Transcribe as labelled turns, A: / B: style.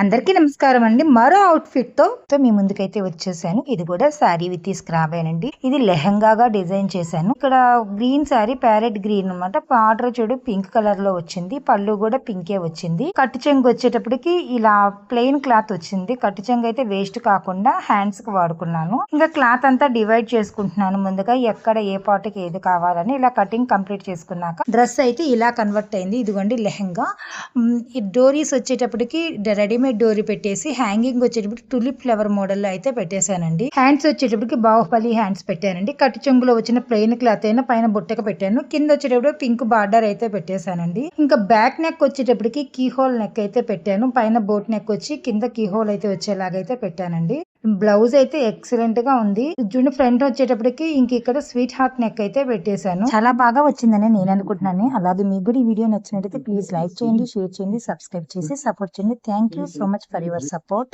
A: అందరికీ నమస్కారం అండి. మరో అవుట్ఫిట్ తో మీ ముందుకైతే వచ్చేసాను. ఇది కూడా శారీ విత్ స్క్రాబేనండి. ఇది లెహంగాగా డిజైన్ చేశాను. ఇక్కడ గ్రీన్ శారీ ప్యారెట్ గ్రీన్ అనమాట. బార్డర్ చూడు పింక్ కలర్ లో వచ్చింది. పళ్ళు కూడా పింకే వచ్చింది. కట్టు చెంగు వచ్చేటప్పటికి ఇలా ప్లెయిన్ క్లాత్ వచ్చింది. కట్టు చెంగు అయితే వేస్ట్ కాకుండా హ్యాండ్స్ కి వాడుకున్నాను. ఇంకా క్లాత్ అంతా డివైడ్ చేసుకుంటున్నాను. ముందుగా ఎక్కడ ఏ పార్ట్కి ఏది కావాలని ఇలా కటింగ్ కంప్లీట్ చేసుకున్నాక డ్రెస్ అయితే ఇలా కన్వర్ట్ అయింది. ఇదిగోండి లెహంగా. ఈ డోరీస్ వచ్చేటప్పటికి రెడీమేడ్ డోరీ పెట్టేసి హ్యాంగింగ్ వచ్చేటప్పుడు టులిప్ ఫ్లవర్ మోడల్ లో అయితే పెట్టేశానండి. హ్యాండ్స్ వచ్చేటప్పటికి బాహుబలి హ్యాండ్స్ పెట్టానండి. కట్టు చెంగులో వచ్చిన ప్లెయిన్ క్లాత్ అయినా పైన బుట్టక పెట్టాను. కింద వచ్చేటప్పుడు పింక్ బార్డర్ అయితే పెట్టేశానండి. ఇంకా బ్యాక్ నెక్ వచ్చేటప్పటికి కీ హోల్ నెక్ అయితే పెట్టాను. పైన బోట్ నెక్ వచ్చి కింద కీ హోల్ అయితే వచ్చేలాగైతే పెట్టానండి. బ్లౌజ్ అయితే ఎక్సలెంట్ గా ఉంది. జున్ను ఫ్రంట్ వచ్చేటప్పటికి ఇంక ఇక్కడ స్వీట్ హార్ట్ నెక్ అయితే పెట్టేశాను. చాలా బాగా వచ్చిందని నేను అనుకుంటున్నాను. అలాగే మీకు కూడా ఈ వీడియో నచ్చినట్లయితే ప్లీజ్ లైక్ చేయండి, షేర్ చేయండి, సబ్స్క్రైబ్ చేసి సపోర్ట్ చేయండి. Thank you so much for your support.